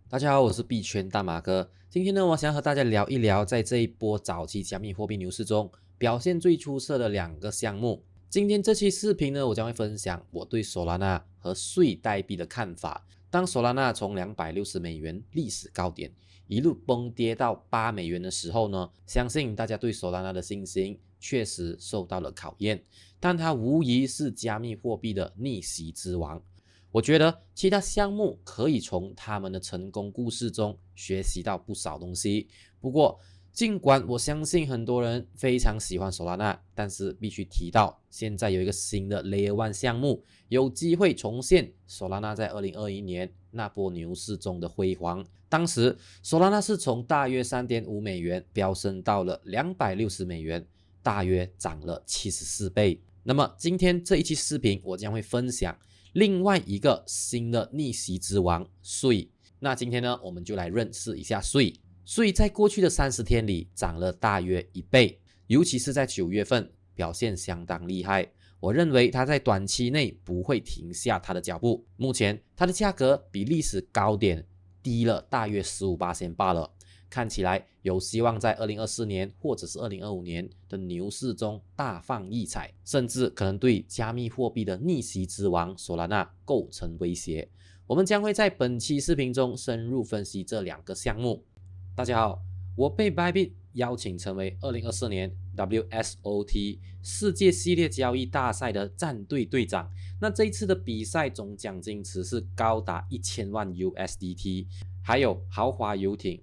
大家好，我是币圈大马哥。今天呢，我想和大家聊一聊，在这一波早期加密货币牛市中表现最出色的两个项目。今天这期视频呢，我将会分享我对 Solana 和税代币的看法。当 Solana 从$260历史高点一路崩跌到$8的时候呢，相信大家对 Solana 的信心确实受到了考验，但它无疑是加密货币的逆袭之王。我觉得其他项目可以从他们的成功故事中学习到不少东西。不过，尽管我相信很多人非常喜欢 Solana， 但是必须提到，现在有一个新的 Layer 1项目，有机会重现 Solana 在2021年那波牛市中的辉煌。当时 Solana 是从大约$3.5飙升到了$260，大约涨了74倍。那么今天这一期视频，我将会分享另外一个新的逆袭之王税。那今天呢，我们就来认识一下税。税在过去的30天里涨了大约1倍，尤其是在9月份表现相当厉害。我认为它在短期内不会停下它的脚步。目前它的价格比历史高点低了大约15%罢了。看起来有希望在2024年或者是2025年的牛市中大放异彩，甚至可能对加密货币的逆袭之王 Solana 构成威胁。我们将会在本期视频中深入分析这两个项目。大家好，我被 Bybit 邀请成为2024年 WSOT 世界系列交易大赛的战队队长。那这一次的比赛总奖金池是高达1000万 USDT， 还有豪华游艇、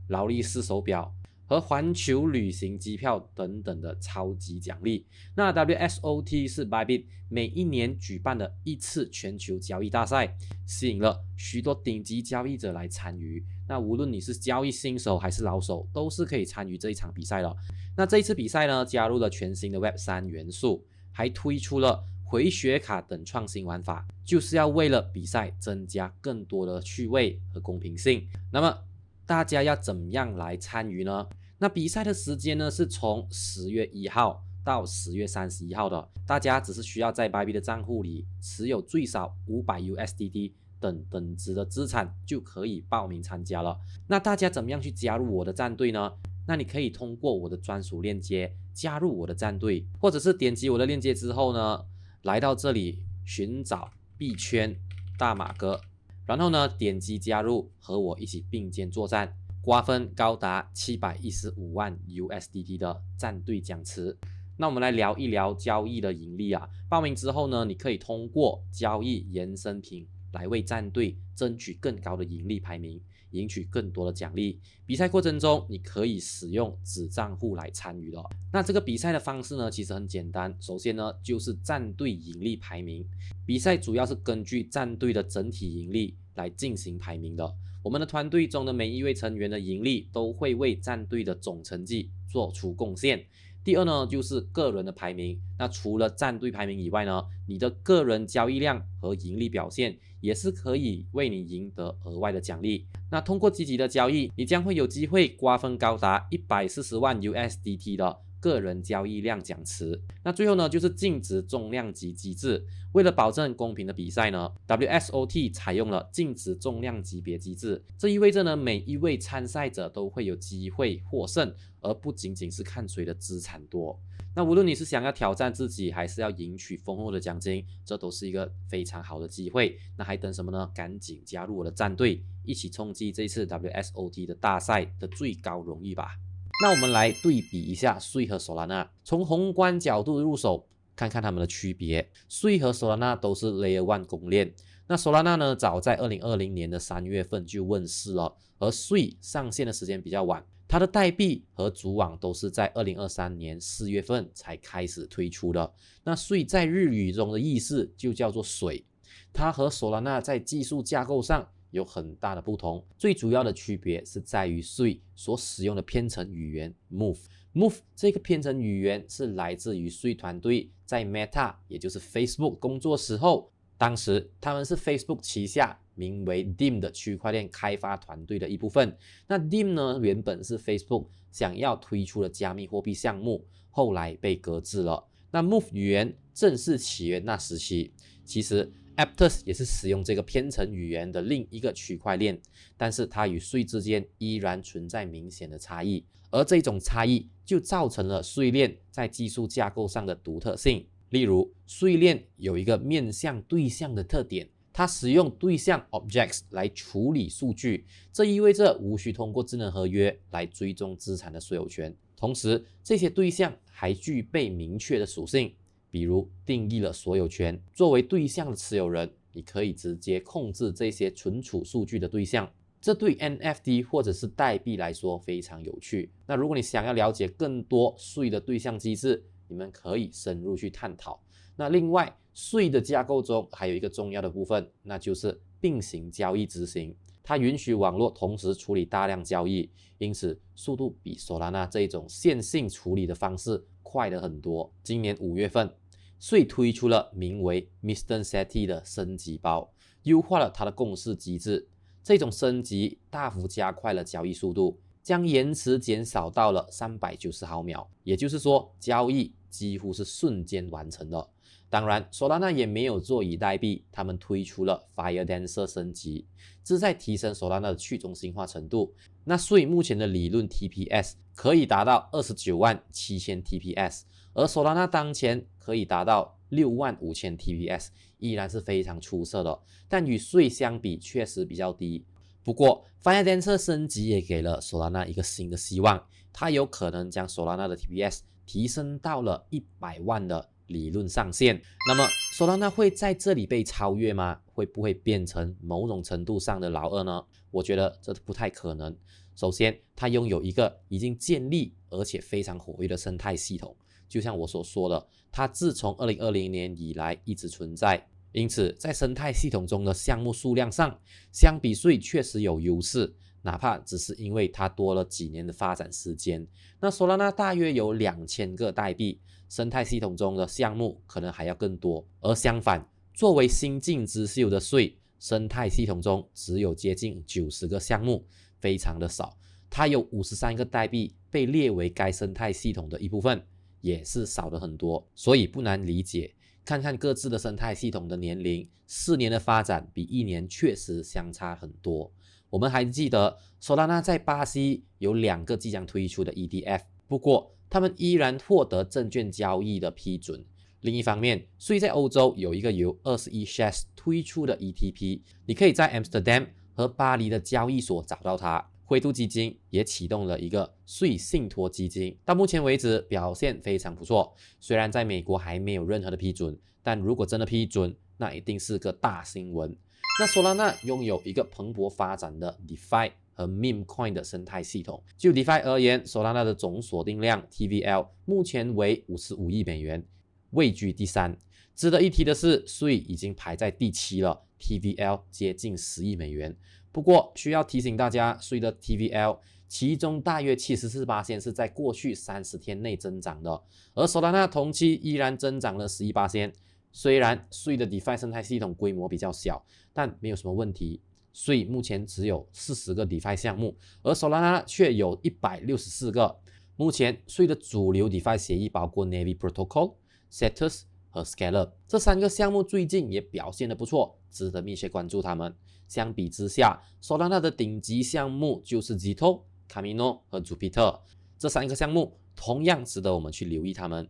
劳力士手表和环球旅行机票等等的超级奖励。那 WSOT 是 Bybit 每一年举办的一次全球交易大赛，吸引了许多顶级交易者来参与。那无论你是交易新手还是老手，都是可以参与这一场比赛的。那这一次比赛呢，加入了全新的 Web3 元素，还推出了回血卡等创新玩法，就是要为了比赛增加更多的趣味和公平性。那么大家要怎么样来参与呢？那比赛的时间呢，是从10月1号到10月31号的。大家只是需要在 Bybit 的账户里持有最少500 USDT 等值的资产，就可以报名参加了。那大家怎么样去加入我的战队呢？那你可以通过我的专属链接加入我的战队，或者是点击我的链接之后呢，来到这里寻找币圈大马哥，然后呢，点击加入，和我一起并肩作战，瓜分高达715万 USDT 的战队奖池。那我们来聊一聊交易的盈利啊。报名之后呢，你可以通过交易衍生品来为战队争取更高的盈利排名，赢取更多的奖励。比赛过程中，你可以使用子账户来参与的。那这个比赛的方式呢，其实很简单。首先呢，就是战队盈利排名。比赛主要是根据战队的整体盈利来进行排名的。我们的团队中的每一位成员的盈利都会为战队的总成绩做出贡献。第二呢，就是个人的排名。那除了战队排名以外呢，你的个人交易量和盈利表现也是可以为你赢得额外的奖励。那通过积极的交易，你将会有机会瓜分高达140万 USDT 的个人交易量奖池。那最后呢，就是净值重量级机制。为了保证公平的比赛呢， WSOT 采用了净值重量级别机制。这意味着呢，每一位参赛者都会有机会获胜，而不仅仅是看谁的资产多。那无论你是想要挑战自己，还是要赢取丰厚的奖金，这都是一个非常好的机会。那还等什么呢？赶紧加入我的战队，一起冲击这次 WSOT 的大赛的最高荣誉吧。那我们来对比一下税和 Solana， 从宏观角度入手，看看它们的区别。税和 Solana 都是 Layer 1公链。那 Solana 呢，早在2020年的3月份就问世了，而税上线的时间比较晚。它的代币和主网都是在2023年4月份才开始推出的。那税在日语中的意思就叫做水，它和 Solana 在技术架构上有很大的不同。最主要的区别是在于税所使用的编程语言 Move 这个编程语言是来自于税团队在 Meta 也就是 Facebook 工作时候，当时他们是 Facebook 旗下名为 DIM 的区块链开发团队的一部分。那 DIM 呢，原本是 Facebook 想要推出的加密货币项目，后来被搁置了。那 Move 语言正式起源那时期，其实 Aptos 也是使用这个编程语言的另一个区块链，但是它与 Sui 之间依然存在明显的差异，而这种差异就造成了 Sui 链在技术架构上的独特性。例如 Sui 链有一个面向对象的特点，它使用对象 objects 来处理数据，这意味着无需通过智能合约来追踪资产的所有权。同时，这些对象还具备明确的属性，比如定义了所有权。作为对象的持有人，你可以直接控制这些存储数据的对象。这对 NFT 或者是代币来说非常有趣。那如果你想要了解更多Sui的对象机制，你们可以深入去探讨。那另外Sui的架构中还有一个重要的部分，那就是并行交易执行。它允许网络同时处理大量交易，因此速度比 Solana 这种线性处理的方式快了很多。今年5月份Sui 推出了名为 Mr. Seti 的升级包，优化了它的共识机制。这种升级大幅加快了交易速度，将延迟减少到了390毫秒，也就是说交易几乎是瞬间完成的。当然 Solana 也没有坐以待毙，他们推出了 Firedancer 升级，旨在提升 Solana 的去中心化程度。那Sui目前的理论 TPS 可以达到297000 TPS， 而 Solana 当前可以达到65000 TPS， 依然是非常出色的，但与Sui相比确实比较低。不过 Firedancer 升级也给了 Solana 一个新的希望，它有可能将 Solana 的 TPS 提升到了100万的理论上限。那么 Solana 会在这里被超越吗？会不会变成某种程度上的老二呢？我觉得这不太可能。首先，它拥有一个已经建立而且非常活跃的生态系统，就像我所说的，它自从2020年以来一直存在，因此在生态系统中的项目数量上，相比Sui确实有优势，哪怕只是因为它多了几年的发展时间。那 Solana 大约有2000个代币，生态系统中的项目可能还要更多。而相反，作为新晋之秀的Sui，生态系统中只有接近90个项目，非常的少。它有53个代币被列为该生态系统的一部分，也是少的很多，所以不难理解。看看各自的生态系统的年龄，4年的发展比1年确实相差很多。我们还记得 Solana 在巴西有2个即将推出的 ETF， 不过他们依然获得证券交易的批准。另一方面Sui在欧洲有一个由21shares 推出的 ETP， 你可以在 Amsterdam 和巴黎的交易所找到它。灰度基金也启动了一个Sui信托基金，到目前为止表现非常不错。虽然在美国还没有任何的批准，但如果真的批准，那一定是个大新闻。那 Solana 拥有一个蓬勃发展的 DeFi 和 Meme Coin 的生态系统。就 DeFi 而言， Solana 的总锁定量 TVL 目前为55亿美元，位居第3。值得一提的是 Sui 已经排在第7了， TVL 接近10亿美元。不过需要提醒大家，Sui的 TVL 其中大约 74% 是在过去30天内增长的，而 Solana 同期依然增长了 11%。 虽然Sui的 DeFi 生态系统规模比较小，但没有什么问题。Sui 目前只有40个 DeFi 项目，而 Solana 却有164个。目前Sui的主流 DeFi 协议包括 Navy Protocol、Cetus 和 Scalp， 这3个项目最近也表现得不错，值得密切关注它们。相比之下 Solana 的顶级项目就是 Zito、Camino 和 Jupiter， 这3个项目同样值得我们去留意它们。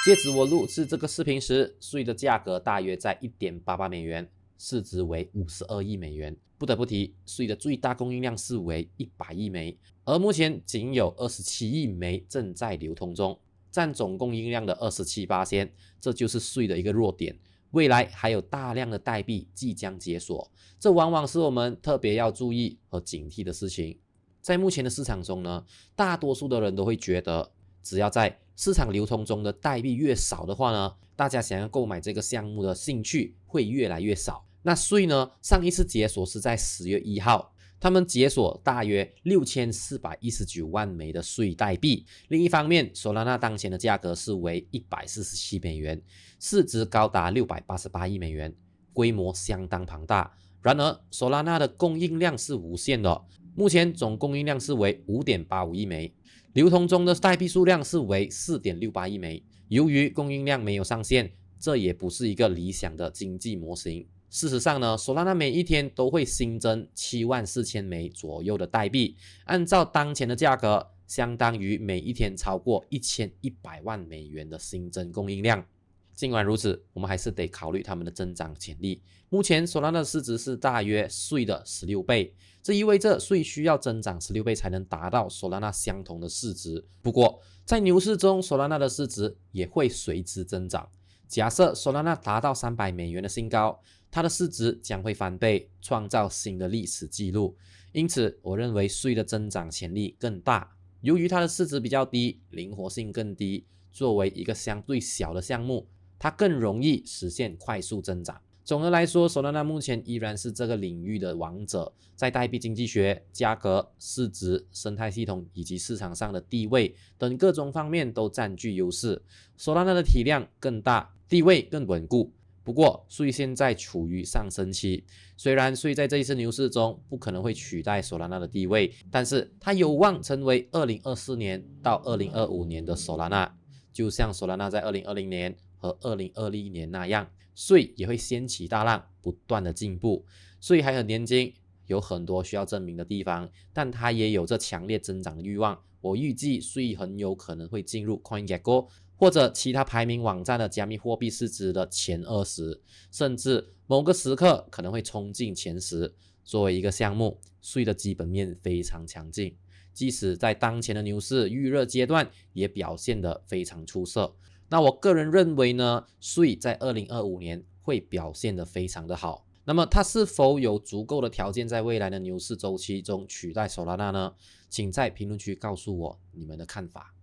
截止我录制这个视频时，Sui的价格大约在 1.88 美元，市值为52亿美元。不得不提 Sui 的最大供应量是为100亿枚，而目前仅有27亿枚正在流通中，占总供应量的 27%， 这就是 Sui 的一个弱点。未来还有大量的代币即将解锁，这往往是我们特别要注意和警惕的事情。在目前的市场中呢，大多数的人都会觉得，只要在市场流通中的代币越少的话呢，大家想要购买这个项目的兴趣会越来越少。那Sui呢，上一次解锁是在10月1号，他们解锁大约6419万枚的Sui代币。另一方面 Solana 当前的价格是为147美元，市值高达688亿美元，规模相当庞大。然而 Solana 的供应量是无限的，目前总供应量是为 5.85 亿枚，流通中的代币数量是为 4.68 亿枚，由于供应量没有上限，这也不是一个理想的经济模型。事实上呢，Solana 每一天都会新增74000枚左右的代币，按照当前的价格，相当于每一天超过1100万美元的新增供应量。尽管如此，我们还是得考虑它们的增长潜力。目前 Solana 的市值是大约税的16倍，这意味着税需要增长16倍才能达到 Solana 相同的市值。不过，在牛市中 Solana 的市值也会随之增长。假设 Solana 达到300美元的新高，它的市值将会翻倍，创造新的历史记录。因此，我认为税的增长潜力更大。由于它的市值比较低，灵活性更低，作为一个相对小的项目，它更容易实现快速增长。总的来说 Solana 目前依然是这个领域的王者，在代币经济学、价格、市值、生态系统以及市场上的地位等各种方面都占据优势。Solana 的体量更大，地位更稳固。不过税现在处于上升期，虽然税在这一次牛市中不可能会取代 Solana 的地位，但是它有望成为2024年到2025年的 Solana， 就像 Solana 在2020年和2021年那样，税也会掀起大浪，不断的进步。税还很年轻，有很多需要证明的地方，但它也有着强烈增长的欲望。我预计税很有可能会进入 CoinGecko 或者其他排名网站的加密货币市值的前20，甚至某个时刻可能会冲进前10。作为一个项目，税的基本面非常强劲，即使在当前的牛市预热阶段也表现得非常出色。那我个人认为呢，税在2025年会表现得非常的好。那么它是否有足够的条件在未来的牛市周期中取代 Solana 呢？请在评论区告诉我你们的看法。